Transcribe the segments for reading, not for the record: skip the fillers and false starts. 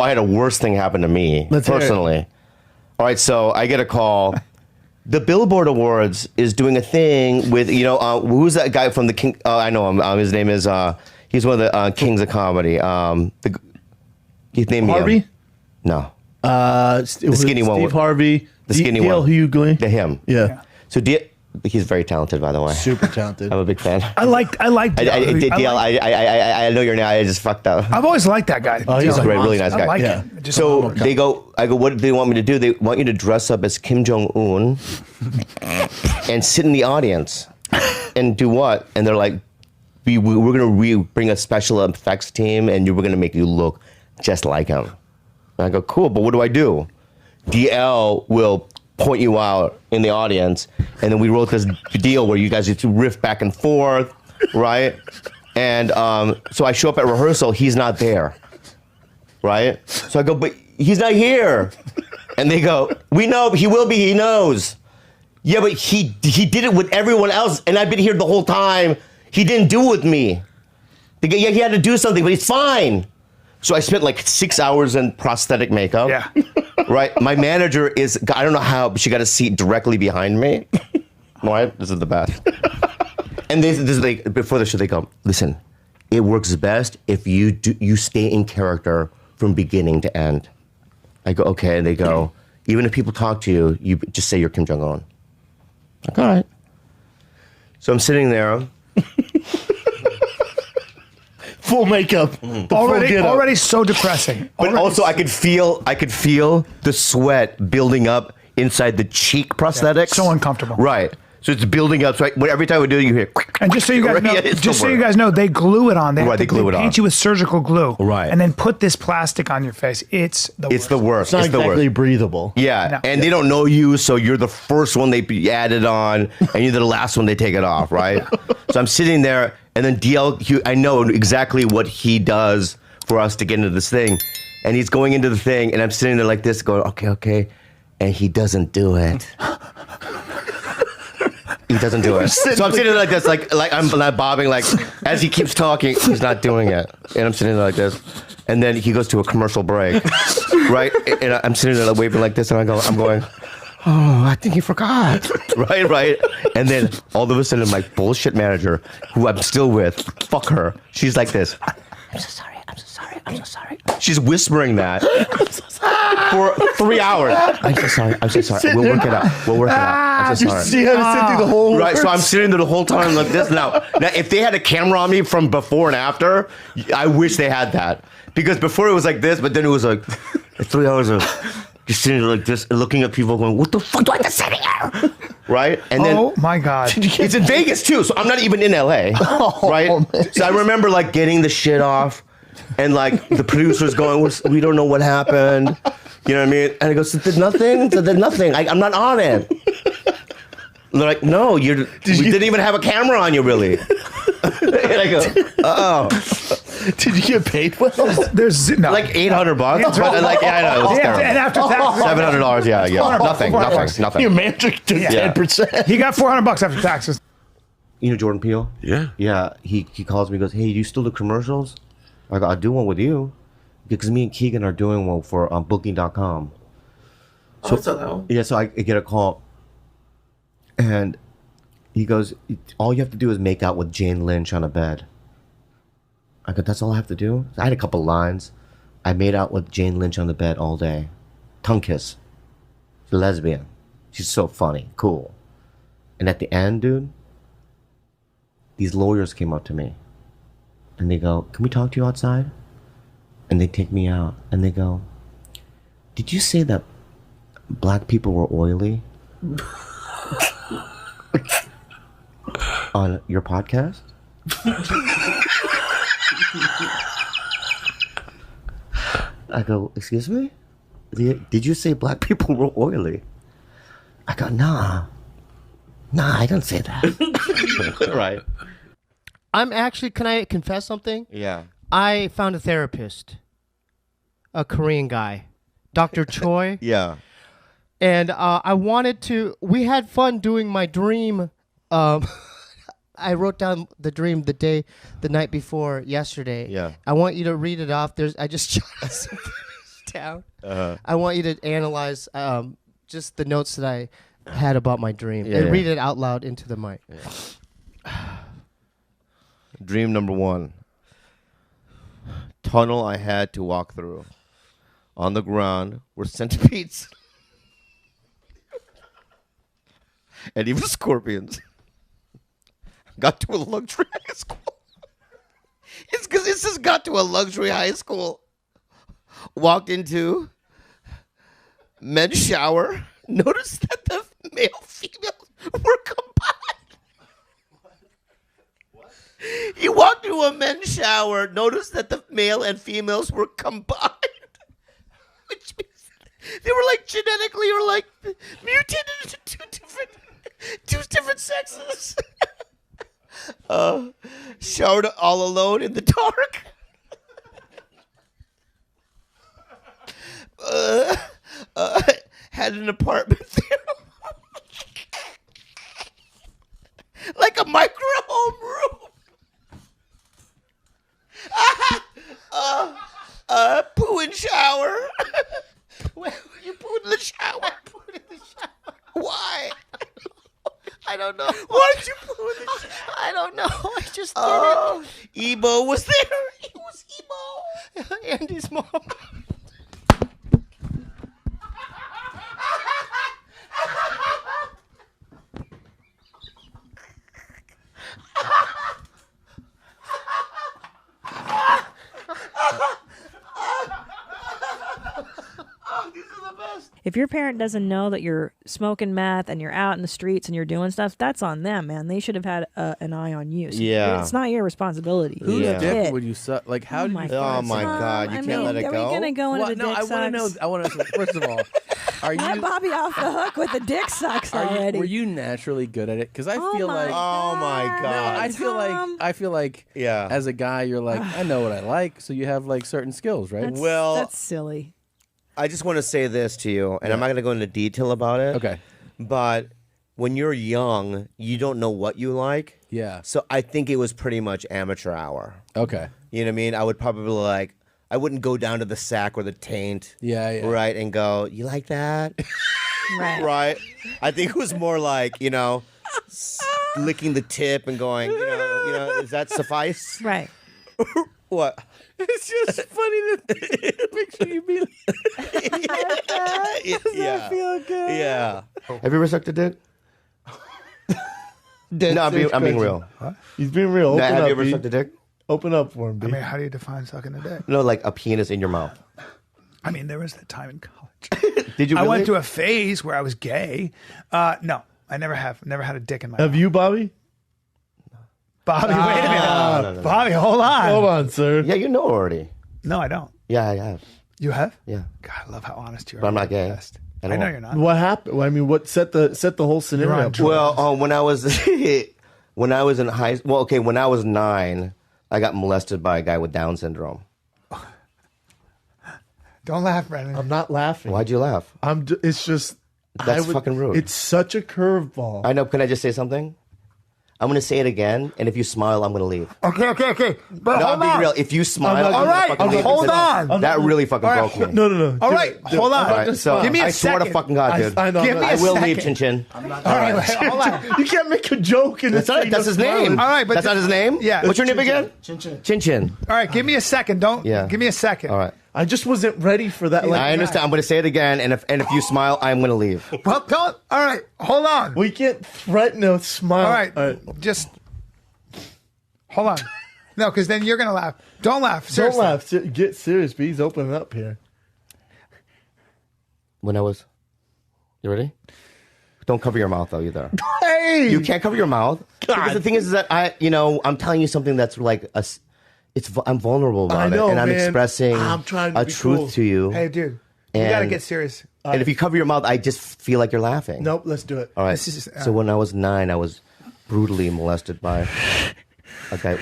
I had a worse thing happen to me personally. All right, so I get a call. The Billboard Awards is doing a thing with, who's that guy from the King? I know him. His name is, he's one of the kings of comedy. His name Harvey? No. The skinny one. Steve Harvey. The skinny D.L. one. Hughley. Him. Yeah. So he's very talented, by the way. Super talented. I'm a big fan. I like DL, I know your name. I just fucked up. I've always liked that guy. Oh, He's a really nice guy. I like Yeah. him. So I go, what do they want me to do? They want you to dress up as Kim Jong-un and sit in the audience and do what? And they're like, we're going to bring a special effects team and we're going to make you look just like him. And I go, cool, but what do I do? DL will point you out in the audience, and then we wrote this deal where you guys used to riff back and forth, right? And so I show up at rehearsal, he's not there, right? So I go, but he's not here. And they go, we know, he will be, he knows. Yeah, but he did it with everyone else, and I've been here the whole time. He didn't do it with me. They go, yeah, he had to do something, but he's fine. So I spent like 6 hours in prosthetic makeup. Yeah. Right? My manager is, I don't know how, but she got a seat directly behind me. Right? This is the best. And this is like, before the show, they go, listen, it works best if you stay in character from beginning to end. I go, okay. And they go, even if people talk to you, you just say you're Kim Jong-un. Like, all right. So I'm sitting there. Full makeup. Already so depressing. But also I could feel the sweat building up inside the cheek prosthetics. So uncomfortable. Right. So it's building up. So every time we do it, you hear. And just so you guys know, they glue it on. They glue it on. Paint you with surgical glue. Right. And then put this plastic on your face. It's the worst. It's the worst. It's not It's the exactly worst. breathable. Yeah, No. and they don't know you, so you're the first one they added on, and you're the last one they take it off, right? So I'm sitting there, and then DL, I know exactly what he does for us to get into this thing, and he's going into the thing, and I'm sitting there like this, going, okay, and he doesn't do it. He doesn't do it. So I'm sitting there like this, like I'm not bobbing, like as he keeps talking, he's not doing it, and I'm sitting there like this, and then he goes to a commercial break, right? And I'm sitting there like, waving like this, and I'm going, oh, I think he forgot, right? And then all of a sudden, my bullshit manager, who I'm still with, fuck her, she's like this. I'm so sorry. She's whispering that for 3 hours. I'm so sorry. We'll work it out. I'm so sorry. See how to sit through the whole Right, so I'm sitting there the whole time like this. Now, if they had a camera on me from before and after, I wish they had that. Because before it was like this, but then it was like 3 hours of just sitting there like this and looking at people going, what the fuck do I have to sit here? Right? And then, Oh my God. it's in Vegas too, so I'm not even in LA. Right? So I remember like getting the shit off and like the producers going, we don't know what happened. You know what I mean? And I go, so there's nothing? So there's nothing. I'm not on it. And they're like, no, we didn't even have a camera on you, really. And I go, oh. Did you get paid well? There's no. Like $800. But like, yeah, I know. It was terrible. And after taxes, $700, yeah. Nothing. Your manager took 10%. he got $400 after taxes. You know Jordan Peele? Yeah. Yeah, he calls me, goes, hey, do you still do commercials? I go, I'll do one with you. Because me and Keegan are doing one for Booking.com. So, yeah, so I get a call. And he goes, all you have to do is make out with Jane Lynch on a bed. I go, that's all I have to do? I had a couple lines. I made out with Jane Lynch on the bed all day. Tongue kiss. She's a lesbian. She's so funny. Cool. And at the end, dude, these lawyers came up to me. And they go, can we talk to you outside? And they take me out. And they go, did you say that black people were oily? On your podcast? I go, excuse me? Did you say black people were oily? I go, nah, I didn't say that. Right. I'm actually, can I confess something? Yeah. I found a therapist, a Korean guy, Dr. Choi. Yeah. And we had fun doing my dream. I wrote down the dream the night before yesterday. Yeah. I want you to read it off. I just down. I want you to analyze just the notes that I had about my dream and yeah. read it out loud into the mic. Dream number 1. Tunnel I had to walk through. On the ground were centipedes. And even scorpions. Got to a luxury high school. It's because it says got to a luxury high school. Walked into men's shower. Noticed that the male females were combined. He walked into a men's shower. Noticed that the male and females were combined. Which means they were like genetically or like mutated into two different sexes. Showered all alone in the dark. Had an apartment there. Like a micro home room. Poo and shower. You pooed in the shower. Why? I don't know. Why'd you poo in the shower? I don't know. I just did Ebo was there. It was Ebo. it. Andy's mom. If your parent doesn't know that you're smoking meth and you're out in the streets and you're doing stuff, that's on them, man. They should have had an eye on you. So Yeah. it's not your responsibility. Whose Yeah. dick would you suck? Like, how do you? Oh my God! You I can't mean, let it are go. we gonna go into What? the No, dick I want to know. sucks? I want to. First of all, are Let you? Bobby off the hook with the dick sucks already. Were you naturally good at it? Because I Oh feel my like. Oh my God! I feel Tom. like. I feel like. Yeah. As a guy, you're like, I know what I like, so you have like certain skills, right? That's, Well- that's silly. I just want to say this to you, and I'm not going to go into detail about it. Okay. But when you're young, you don't know what you like. Yeah. So I think it was pretty much amateur hour. Okay. You know what I mean? I would probably like, I wouldn't go down to the sack or the taint. Yeah. Yeah. Right. And go, you like that? Right. Right. I think it was more like, licking the tip and going, does that suffice? Right. What? It's just funny to picture you be like, Yeah. feel good. Yeah. Have you ever sucked a dick? Dead No, I'm being serious real. question. He's being real. Now, Open have up, you ever B. sucked a dick? Open up for him, B. I mean, how do you define sucking a dick? No, like a penis in your mouth. I mean, there was that time in college. Did you? I Really? went through a phase where I was gay. No, I never have. Never had a dick in my Have mouth. you, Bobby? Bobby, wait a minute. no. Bobby, hold on. Hold on, sir. Yeah, you know already. No, I don't. Yeah, I have. You have? Yeah, God, I love how honest you are. but I'm not You're the gay. best. at I know all. you're not. What happened? Well, I mean, what set the whole scenario on up? drugs. Well, when I was when I was in when I was 9, I got molested by a guy with Down syndrome. Don't laugh, Brendan. I'm not laughing. Why'd you laugh? It's just That's fucking rude. It's such a curveball. I know. Can I just say something? I'm going to say it again, and if you smile, I'm going to leave. Okay. But No, hold I'm being on. real. If you smile, not- I'm All gonna right, fucking leave hold because on. That really fucking All right, broke me. No. All right, hold on. All right, so Give me a I swear to second. fucking God, dude. I know. Give me I a will second. leave, Chin Chin. All right, wait, hold on. You can't make a joke and That's his name. All right, but that's not his name. Yeah. What's your name again? Chin Chin. Chin Chin. All right, give me a second. Don't. Yeah. Give me a second. All right. I just wasn't ready for that. Like, I understand. I'm going to say it again, and if you smile, I'm going to leave. Well, don't. All right, hold on. we can't threaten a smile. All right, just hold on. No, because then you're gonna laugh. Don't laugh. Don't Seriously. laugh. Get serious, B. He's opening up here. When I was, you ready? Don't cover your mouth though either. Hey, You can't cover your mouth because the thing is that I'm telling you something that's like I'm vulnerable about I know, it, and I'm man. expressing I'm trying to a be truth cool. to you. Hey, dude, you And- gotta get serious. And if you cover your mouth, I just feel like you're laughing. Nope. Let's do it. All right. This is, So when I was 9, I was brutally molested by a guy.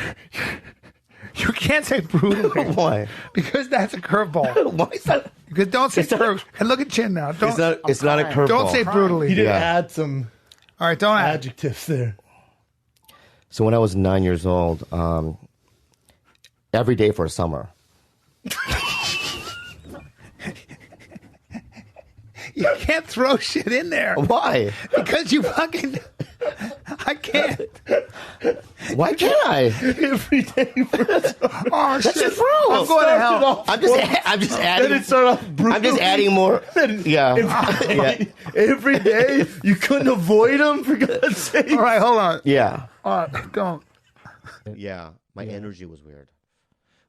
You can't say brutally Why? because that's a curveball. Why is that? Because don't say It's not- brutally. And look at Chin now. Don't. It's not a curveball. Don't say He brutally. did Yeah. add some All right, don't add. adjectives there. So when I was 9 years old, every day for a summer. throw shit in there Why? because you fucking. I can't. Why can't I? Every day. Oh shit! That's true. I'm going to hell. I'm just Then adding. it started off brutal. I'm just adding more. Yeah. Every day, you couldn't avoid them, for God's sake. All right, hold on. Yeah. All right, go. Yeah. My energy was weird.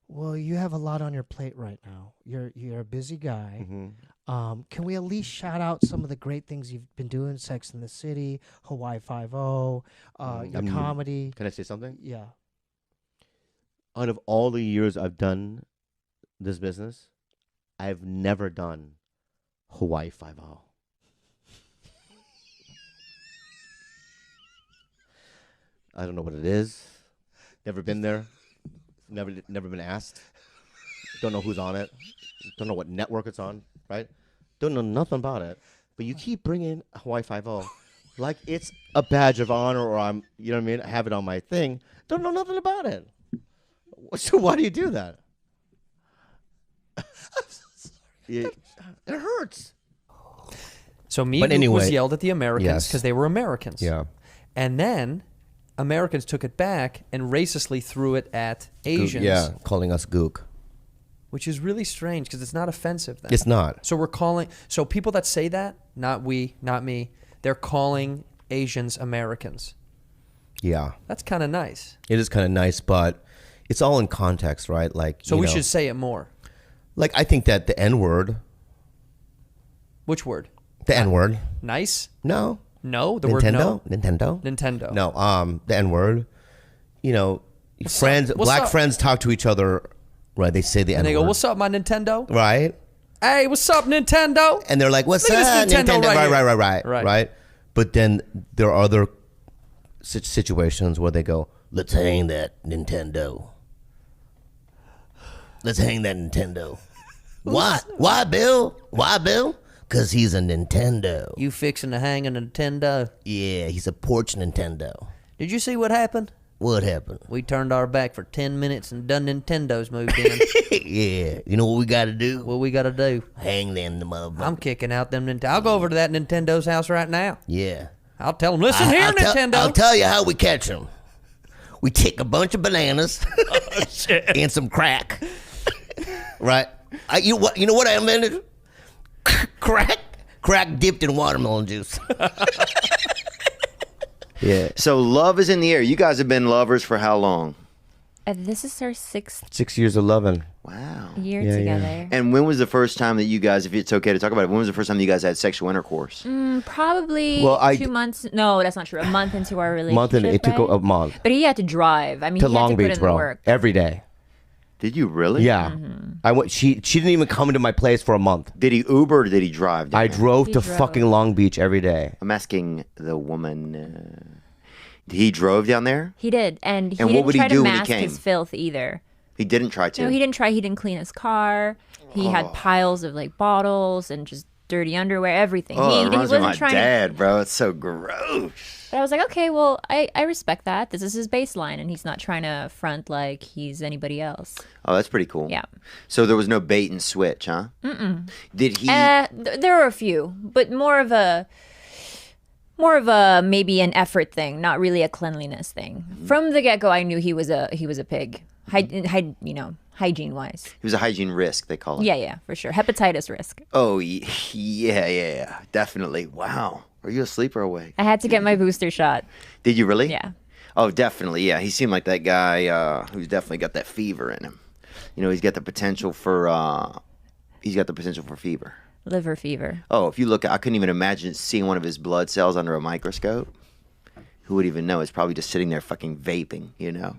Well, you have a lot on your plate right now. You're a busy guy. Can we at least shout out some of the great things you've been doing? Sex in the City, Hawaii Five-0, your comedy. Can I say something? Yeah. Out of all the years I've done this business, I've never done Hawaii Five-0. I don't know what it is. Never been there. Never been asked. Don't know who's on it. Don't know what network it's on. Right? Don't know nothing about it. But you keep bringing Hawaii Five-0 like it's a badge of honor, or I'm, you know what I mean? I have it on my thing. Don't know nothing about it. So why do you do that? I'm so sorry. It hurts. So me But was anyway, yelled at the Americans yes. because they were Americans. Yeah. And then Americans took it back and racistly threw it at Asians. Yeah, calling us gook. Which is really strange because it's not offensive then. It's not. So we're calling, so people that say that, not we, not me, they're calling Asians Americans. Yeah. That's kind of nice. It is kind of nice, but it's all in context, right? Like, So you we know, should say it more. like, I think that the N-word, Which word? the N-word, Nice? no. No? The word no? Nintendo? Nintendo. No, the N-word, you know, What's friends, up? What's black up? friends talk to each other, right? They say the And N-word. they go, what's up, my Nintendo? Right? Hey, what's up, Nintendo? And they're like, what's Look at up, this Nintendo right here. Right. Right? But then there are other situations where they go, let's hang that Nintendo. Let's hang that Nintendo. Why? Why, Bill? Why, Bill? Because he's a Nintendo. You fixing to hang a Nintendo. Yeah, he's a porch Nintendo. Did you see what happened? What happened? We turned our back for 10 minutes and done Nintendos moved in. Yeah, you know what we got to do? What we got to do? Hang them, the motherfucker. I'm kicking out them Nintendo. I'll go over to that Nintendo's house right now. Yeah. I'll tell them, listen here, Nintendo. I'll tell you how we catch them. We take a bunch of bananas and some crack. Right? You know what I invented? Crack dipped in watermelon juice. Yeah. So love is in the air. You guys have been lovers for how long? This is our 6th 6 years of loving. Wow. year Yeah, yeah. together. And when was the first time that you guys, if it's okay to talk about it, when was the first time you guys had sexual intercourse? Probably Well, 2 months. No, that's not true. A month into our relationship. Month and it took right? a month But he had to drive. I mean, to he Long had to put Beach, in bro. the work. Every day. Did you really? Yeah. I went. She didn't even come into my place for a month. Did he Uber or did he drive? down I there? drove He to drove. fucking Long Beach every day. I'm asking the woman. He drove down there? He did, and he And what didn't would he try do to when he mask came? his filth either. He didn't try to. No, he didn't try. He didn't clean his car. He had piles of like bottles and just dirty underwear, everything. Oh, he it reminds me of my wasn't trying to. dad, bro. It's so gross. But I was like, okay, well, I respect that. This is his baseline, and he's not trying to front like he's anybody else. Oh, that's pretty cool. Yeah. So there was no bait and switch, huh? Did he? There were a few, but more of a maybe an effort thing, not really a cleanliness thing. From the get go, I knew he was a pig, hygiene wise. He was a hygiene risk, they call it. Yeah, for sure. Hepatitis risk. Oh, yeah. Definitely. Wow. Are you asleep or awake? I had to get my booster shot. Did you really? Yeah. Oh, definitely. Yeah. He seemed like that guy who's definitely got that fever in him. You know, he's got the potential for fever. Liver fever. Oh, if you look, I couldn't even imagine seeing one of his blood cells under a microscope. Who would even know? It's probably just sitting there fucking vaping, you know?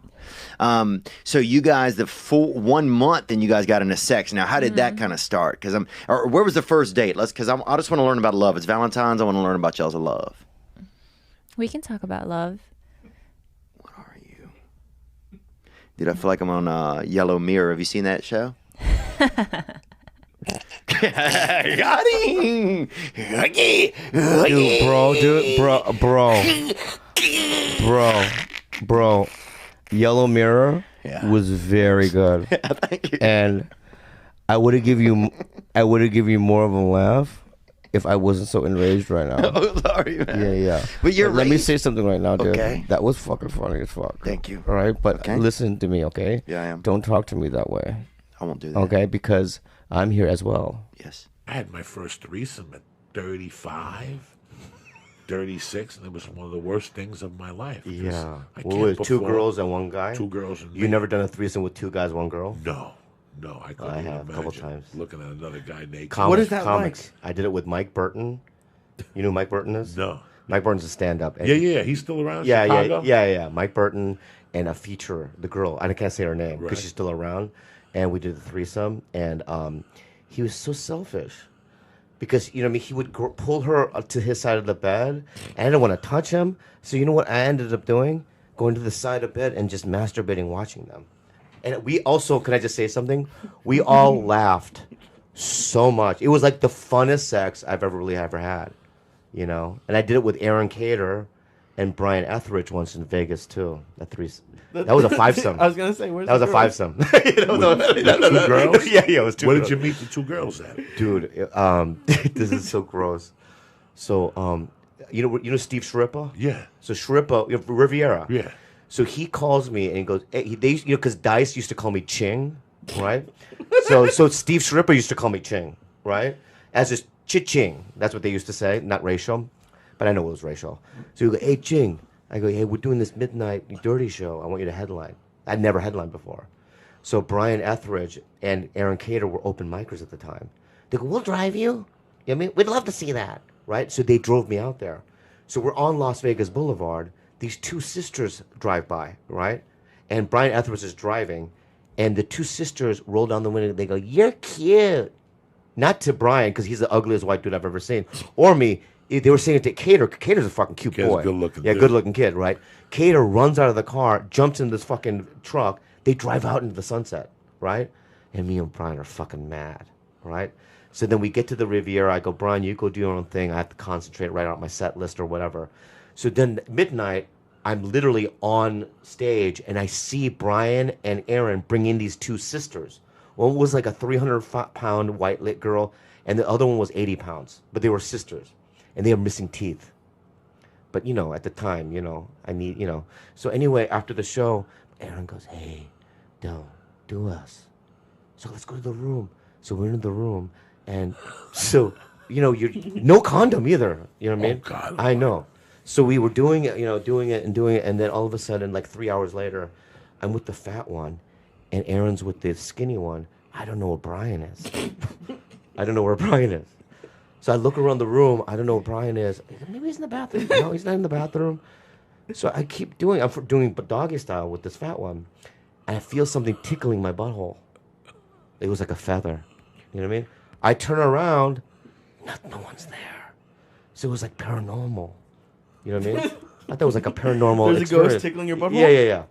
So you guys, the full 1 month and you guys got into sex. Now, how did that kind of start? Or where was the first date? I just want to learn about love. It's Valentine's. I want to learn about y'all's love. We can talk about love. What are you? Dude, I feel like I'm on Yellow Mirror. Have you seen that show? Got him! Bro. Yellow Mirror was very good. Thank you. And I would have give you more of a laugh if I wasn't so enraged right now. Oh, sorry, man. Yeah. But you're Let me raised- say something right now, dude. Okay. That was fucking funny as fuck. Thank you. All right, but Okay. listen to me, okay? Yeah, I am. Don't talk to me that way, I won't do that. okay? Because I'm here as well. Yes. I had my first threesome at 35, 36, and it was one of the worst things of my life. 'cause Yeah. I What can't was it, two perform. girls and one guy? Two girls and You never done a threesome with two guys, one girl? No, I couldn't I even have a couple imagine times. looking at another guy naked. Comics, What is that comics. I did it with Mike Burton. You know who Mike Burton is? No. Mike Burton's a stand-up. Yeah, he's still around. Yeah, Chicago? yeah. Mike Burton and a feature, the girl. I can't say her name because Right. she's still around. And we did the threesome, and he was so selfish because you know, what I mean, he would pull her up to his side of the bed, and I didn't want to touch him. So you know what I ended up doing? Going to the side of bed and just masturbating, watching them. And we also, can I just say something? We all laughed so much. It was like the funnest sex I've ever had. You know, and I did it with Aaron Cater and Brian Etheridge once in Vegas too. That was a fivesome. I was gonna say, where's that was the a girls? fivesome. You know, Two girls? Yeah, it was two. Where girls. did you meet the two girls at? Dude? This is so gross. So, you know Steve Shrippa? Yeah. So Shrippa, Riviera. Yeah. So he calls me and he goes, hey, because Dice used to call me Ching, right? so Steve Shrippa used to call me Ching, right? As this Ching. That's what they used to say, not racial, but I know it was racial. So you go, hey Ching. I go, hey, we're doing this midnight dirty show. I want you to headline. I'd never headlined before. So Brian Etheridge and Aaron Cater were open micers at the time. They go, we'll drive you. You know what I mean? We'd love to see that, right? So they drove me out there. So we're on Las Vegas Boulevard. These two sisters drive by, right? And Brian Etheridge is driving, and the two sisters roll down the window. They go, you're cute. Not to Brian, because he's the ugliest white dude I've ever seen. Or me. They were saying it to Cater. Cater's a fucking cute Cater's boy. good-looking Yeah, dude. good-looking kid, right? Cater runs out of the car, jumps in this fucking truck. They drive out into the sunset, right? And me and Brian are fucking mad, right? So then we get to the Riviera. I go, Brian, you go do your own thing. I have to concentrate, write out my set list or whatever. So then midnight, I'm literally on stage, and I see Brian and Aaron bring in these two sisters. One was like a 300-pound white lit girl, and the other one was 80 pounds. But they were sisters, and they were missing teeth. But, you know, at the time, you know, I need, you know. So anyway, after the show, Aaron goes, hey, don't do us. So let's go to the room. So we're in the room, and so, you know, you're no condom either. You know what I mean? God. I know. So we were doing it, and then all of a sudden, like 3 hours later, I'm with the fat one, and Aaron's with the skinny one. I don't know where Brian is. I don't know where Brian is. So I look around the room. I don't know where Brian is. Maybe he's in the bathroom. No, he's not in the bathroom. So I keep doing. I'm doing doggy style with this fat one, and I feel something tickling my butthole. It was like a feather. You know what I mean? I turn around, no one's there. So it was like paranormal. You know what I mean? I thought it was like a paranormal There's a experience. ghost tickling your butthole? Yeah.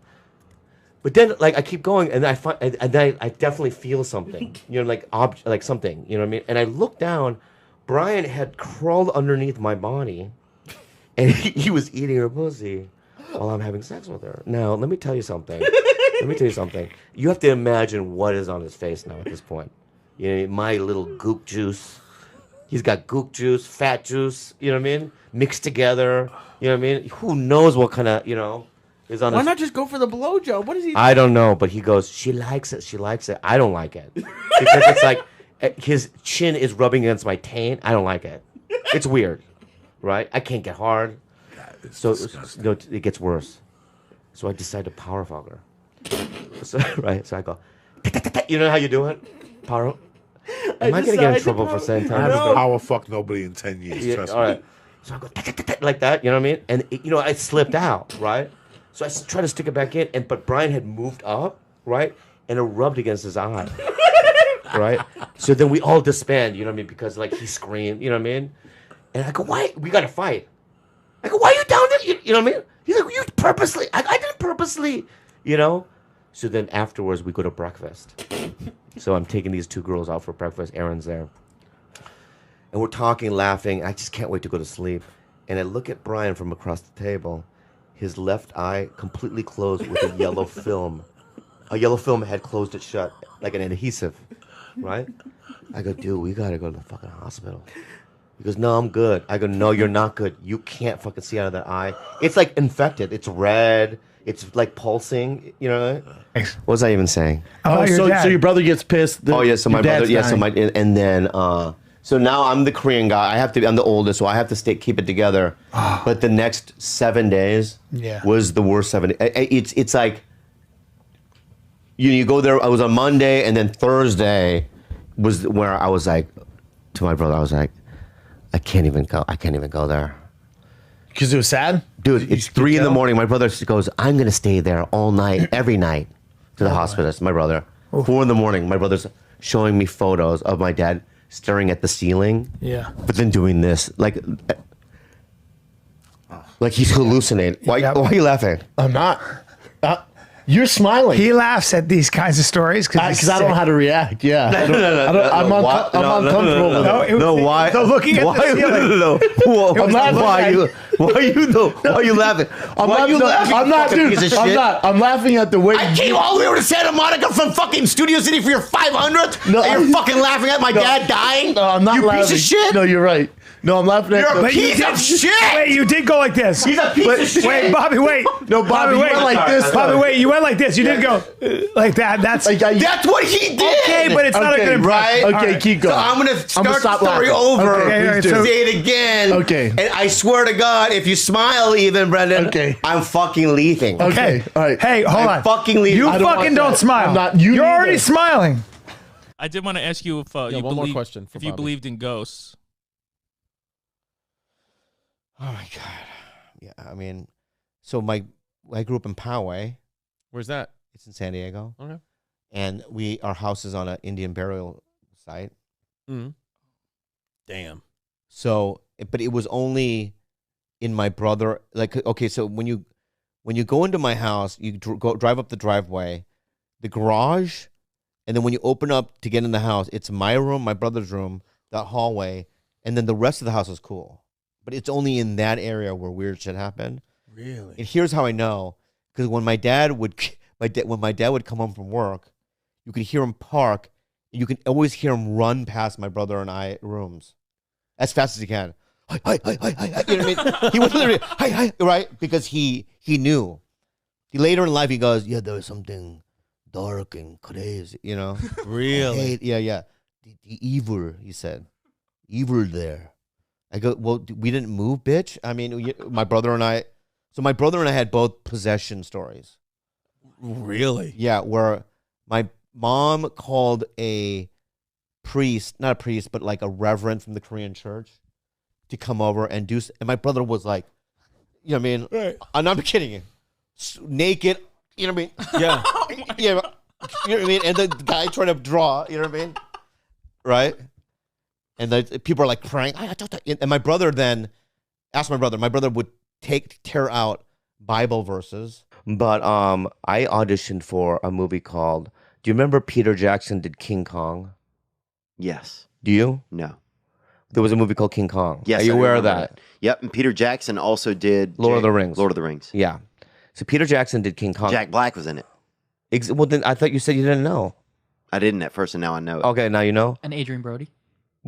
But then, like, I keep going, and I find, and then I definitely feel something. You know, like something. You know what I mean? And I look down. Brian had crawled underneath my body, and he was eating her pussy while I'm having sex with her. Now, let me tell you something. You have to imagine what is on his face now at this point. You know, my little gook juice. He's got gook juice, fat juice, you know what I mean? Mixed together. You know what I mean? Who knows what kind of, you know, is on Why his... not just go for the blowjob? What is he? I don't know, but he goes, she likes it. I don't like it. Because it's like his chin is rubbing against my taint. I don't like it. It's weird, right? I can't get hard. So you know, it gets worse. So I decide to power fuck her. So I go, you know how you do it? Power. Am I going to get in trouble for saying I that? haven't power fucked nobody in 10 years. Yeah, Trust all me. right. So I go like that, you know what I mean? And you know, I slipped out, right? So I try to stick it back in, but Brian had moved up, right? And it rubbed against his eye, right? So then we all disband, you know what I mean? Because like he screamed, you know what I mean? And I go, why? We got to fight. I go, why are you down there? You know what I mean? He's like, you purposely. I didn't purposely, you know? So then afterwards, we go to breakfast. So I'm taking these two girls out for breakfast. Aaron's there. And we're talking, laughing. I just can't wait to go to sleep. And I look at Brian from across the table. His left eye completely closed with a yellow film. A yellow film had closed it shut, like an adhesive, right? I go, dude, we got to go to the fucking hospital. He goes, no, I'm good. I go, no, you're not good. You can't fucking see out of that eye. It's like infected. It's red. It's like pulsing. You know? What was I even saying? Oh, so your brother gets pissed. Oh yeah, so my brother. Yeah, so dying. and then so now I'm the Korean guy. I'm the oldest, so I have to keep it together. But the next 7 days was the worst 7 days. It's like you go there. I was on Monday, and then Thursday was where I was like to my brother. I was like, I can't even go. I can't even go there. Because it was sad? Dude, it's 3 in the morning. My brother goes, I'm going to stay there all night, every night to the hospitalist. My brother. 4 in the morning, my brother's showing me photos of my dad staring at the ceiling. Yeah. But then doing this. Like he's hallucinating. Why are you laughing? I'm not. You're smiling. He laughs at these kinds of stories because I don't know how to react. Yeah. I'm uncomfortable with it. No, why? No, looking at the ceiling. No. Why are you laughing? I'm not, dude. I'm laughing at the way I came all the way over to Santa Monica from fucking Studio City for your 500th. No, and you're fucking laughing at my dad dying. No, I'm not you laughing. Piece of shit. No, you're right. No, I'm laughing at You're a piece of shit. Wait, you did go like this. He's a piece of shit. Wait, Bobby, wait. No, Bobby, you went like this. Bobby, wait, you went like this. You did go like that. That's what he did. Okay, but it's not a good impression. Right? Okay, right. keep going. So I'm going to start the stop story laughing. over. Okay, Say it again. Okay. And I swear to God, if you smile even, Brendan, I'm fucking leaving. Okay. All right. Hey, hold on. I'm fucking leaving. You fucking don't smile. I'm not. You're already smiling. I did want to ask you if you one more believe, question for if you Bobby. believed in ghosts. Oh my God. Yeah, I mean, so I grew up in Poway. Where's that? It's in San Diego. Okay. And our house is on an Indian burial site. Mm. Damn. So, but it was only in my brother. Like, okay, so when you go into my house, you drive up the driveway, the garage, and then when you open up to get in the house, it's my room, my brother's room, that hallway, and then the rest of the house is cool. But it's only in that area where weird shit happened. Really? And here's how I know, because when my dad would come home from work, you could hear him park. You can always hear him run past my brother and I rooms as fast as he can. Hi. You know what I mean? He would literally, hi, right? Because he knew. Later in life, he goes, yeah, there was something dark and crazy, you know? Really? Yeah. The evil, he said. Evil there. I go, well, we didn't move, bitch. I mean, my brother and I had both possession stories. Really? Yeah, where my mom called a priest, not a priest, but like a reverend from the Korean church to come over and do, and my brother was like, you know what I mean? Right. I'm not kidding you. Naked, you know what I mean? Yeah. You know what I mean? And the guy trying to draw, you know what I mean? Right? And the people are like praying. And my brother then asked my brother would tear out Bible verses. But I auditioned for a movie called, do you remember Peter Jackson did King Kong? Yes. Do you? No. There was a movie called King Kong. Yes. Are you I aware of remember that? Yep. And Peter Jackson also did Lord of the Rings. Lord of the Rings. Yeah. So Peter Jackson did King Kong. Jack Black was in it. Well, then I thought you said you didn't know. I didn't at first, and now I know it. Okay, now you know? And Adrian Brody.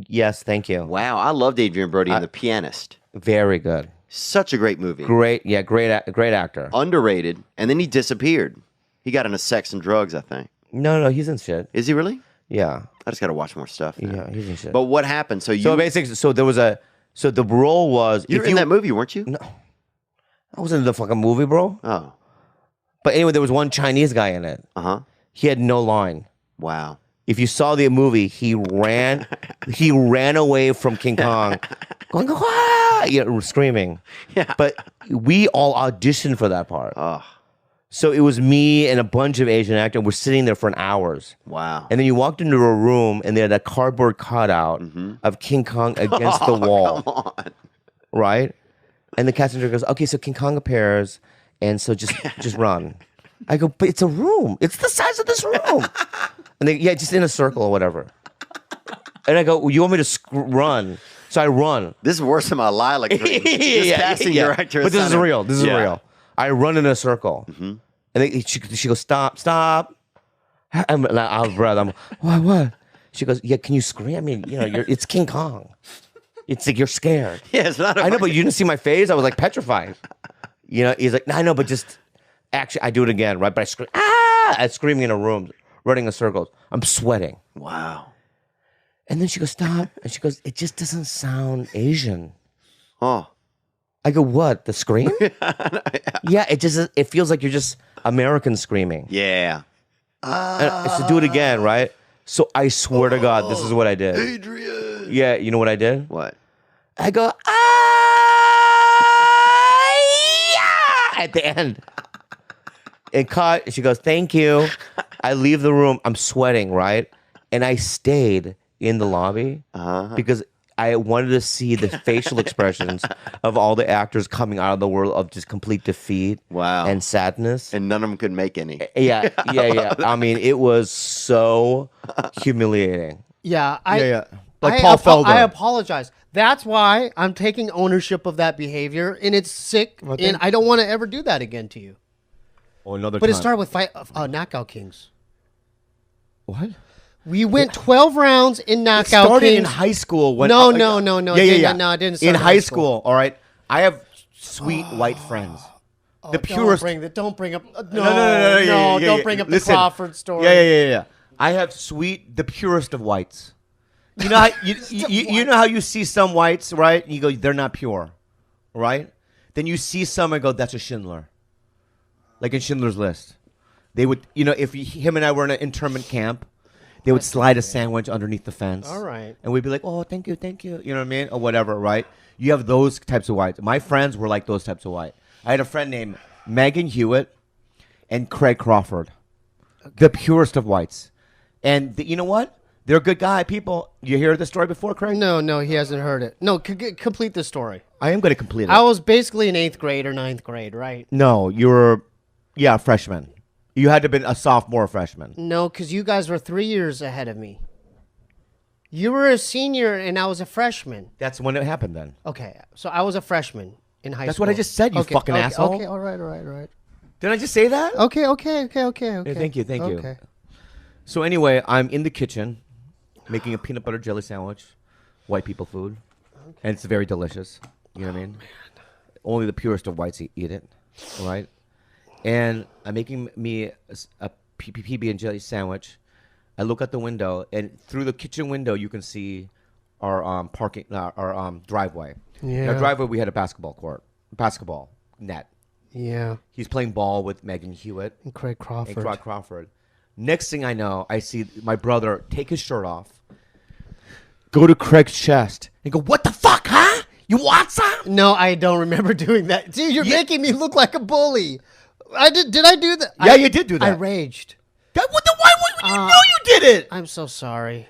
Yes, thank you. Wow, I loved Adrian Brody in The Pianist. Very good. Such a great movie. Great actor. Underrated, and then he disappeared. He got into sex and drugs, I think. No, he's in shit. Is he really? Yeah. I just got to watch more stuff. Now. Yeah, he's in shit. But what happened? So there was the role was... You were in that movie, weren't you? No. I wasn't in the fucking movie, bro. Oh. But anyway, there was one Chinese guy in it. Uh-huh. He had no line. Wow. If you saw the movie, he ran away from King Kong, going, screaming. Yeah. But we all auditioned for that part. Oh. So it was me and a bunch of Asian actors. We're sitting there for hours. Wow. And then you walked into a room and they had a cardboard cutout of King Kong against the wall. Come on. Right? And the casting director goes, okay, so King Kong appears, and so just run. I go, but it's a room. It's the size of this room. And they, just in a circle or whatever. And I go, well, you want me to run? So I run. This is worse than my lilac dream. This casting director. But this is real. This is real. I run in a circle. And she goes, stop. I'm out of breath. I'm, what? She goes, yeah, can you scream? I mean, it's King Kong. It's like you're scared. Yeah, it's not. I know, but you didn't see my face. I was like petrified. You know, he's like, no, I know, but just actually, I do it again, right? But I scream, I'm screaming in a room, running in circles. I'm sweating. Wow. And then she goes, stop. And she goes, it just doesn't sound Asian. Oh. I go, what? The scream? Yeah, it feels like you're just American screaming. Yeah. So do it again, right? So I swear to God, this is what I did. Adrian. Yeah, you know what I did? What? I go, yeah, at the end. And cut. She goes, thank you. I leave the room. I'm sweating, right? And I stayed in the lobby because I wanted to see the facial expressions of all the actors coming out of the world of just complete defeat and sadness. And none of them could make any. Yeah. I mean, it was so humiliating. Yeah, Like Paul Felder. I apologize. That's why I'm taking ownership of that behavior, and it's sick, and I don't want to ever do that again to you. Oh, another But time. it started with Knockout Kings. What? We went 12 rounds in Knockout started Kings. in high school. When No. Yeah. No, it didn't start in high school. All right. I have sweet white friends. The purest. Don't bring up. No, Don't bring up the Listen. Crawford story. Yeah. I have the purest of whites. You know how you know how you see some whites, right? And you go, they're not pure, right? Then you see some and go, that's a Schindler. Like in Schindler's List, they would, if him and I were in an internment camp, they would slide a sandwich underneath the fence. All right. And we'd be like, oh, thank you. You know what I mean? Or whatever, right? You have those types of whites. My friends were like those types of white. I had a friend named Megan Hewitt and Craig Crawford. The purest of whites. And you know what? They're good guy people. You hear the story before, Craig? No, he hasn't heard it. No, complete the story. I am going to complete it. I was basically in 8th grade or 9th grade, right? No, you were, a freshman. You had to have been a sophomore or freshman. No, because you guys were 3 years ahead of me. You were a senior and I was a freshman. That's when it happened then. Okay, so I was a freshman in high school. That's what I just said, you fucking asshole. Okay, all right. Didn't I just say that? Okay. Yeah, thank you. Okay. So anyway, I'm in the kitchen making a peanut butter jelly sandwich, white people food, and it's very delicious. You know what I mean? Only the purest of whites eat it, right? And I'm making me a PB and jelly sandwich. I look out the window, and through the kitchen window, you can see our driveway. Yeah. In our driveway, we had a basketball net. Yeah. He's playing ball with Megan Hewitt And Craig Crawford. and Craig Crawford. Next thing I know, I see my brother take his shirt off, go to Craig's chest, and go, "What the fuck, huh? You want some?" No, I don't remember doing that. See, you're making me look like a bully. Did I do that? Yeah, you did do that. I raged. Why would you know you did it? I'm so sorry.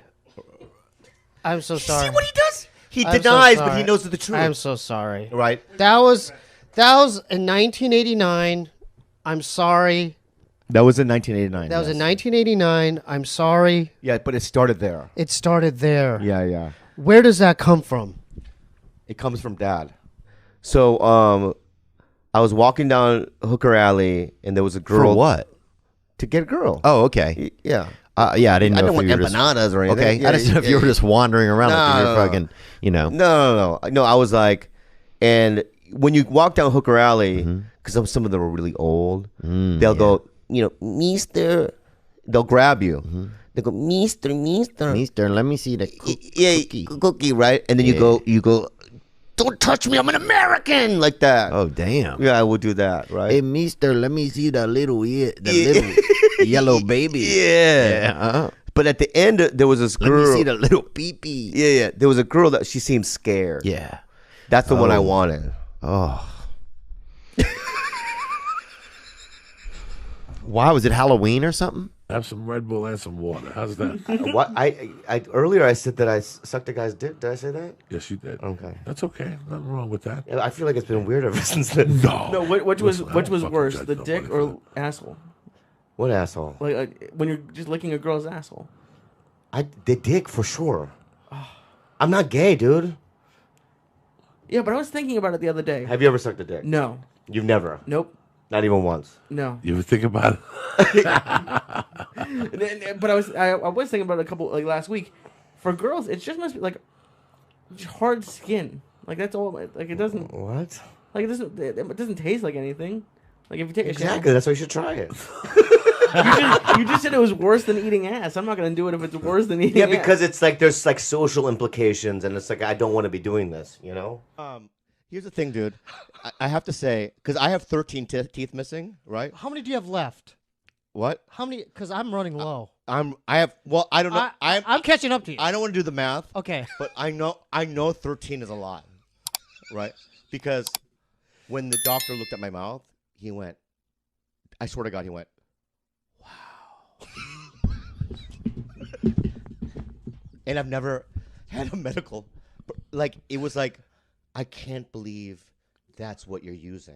I'm so sorry. See what he does? He I'm so denies, but he sorry. knows the truth. I'm so sorry. Right? That was in 1989. I'm sorry. That was in 1989. That was in 1989. I'm sorry. Yeah, but it started there. It started there. Yeah. Where does that come from? It comes from Dad. So, I was walking down Hooker Alley, and there was a girl. For what? To get a girl. Oh, okay. Yeah. Yeah, I didn't know I if don't want you were just empanadas or anything. Okay, Yeah, I just know if you were just wandering around like you were fucking, No, I was like, and when you walk down Hooker Alley, because some of them are really old, they'll go, Mister, they'll grab you. They go, Mister. Mister, let me see the cookie, right? And then you go, don't touch me, I'm an American, like that. Oh, damn. Yeah, I will do that, right? Hey, Mister, let me see the little yellow baby. Yeah. But at the end, there was this girl. Let me see the little pee-pee. Yeah. There was a girl that she seemed scared. Yeah. That's the one I wanted. Oh. Why? Was it Halloween or something? Have some Red Bull and some water. How's that? What I earlier I said that I sucked a guy's dick. Did I say that? Yes, you did. Okay. That's okay. Nothing wrong with that. I feel like it's been weird ever since then. No, which was Listen, I don't fucking worse, judge the nobody dick for or that. asshole? What asshole? Like when you're just licking a girl's asshole. The dick for sure. I'm not gay, dude. Yeah, but I was thinking about it the other day. Have you ever sucked a dick? No. You've never? Nope. Not even once? No. You ever think about it? But I was thinking about it a couple last week. For girls, it just must be like It's hard skin. Like that's all. Like it doesn't. What? Like it doesn't taste like anything. Like if you take Exactly. That's why you should try it. you just said it was worse than eating ass. I'm not gonna do it if it's worse than eating. Yeah, ass. because it's like there's like social implications, and it's like I don't want to be doing this. You know. Here's the thing, dude. I have to say, because I have 13 teeth missing, right? How many do you have left? What? How many? Because I'm running low. I don't know. I'm catching up to you. I don't want to do the math. Okay. But I know 13 is a lot, right? Because when the doctor looked at my mouth, he went, I swear to God, he went, wow. And I've never had a medical, like, it was like, I can't believe that's what you're using.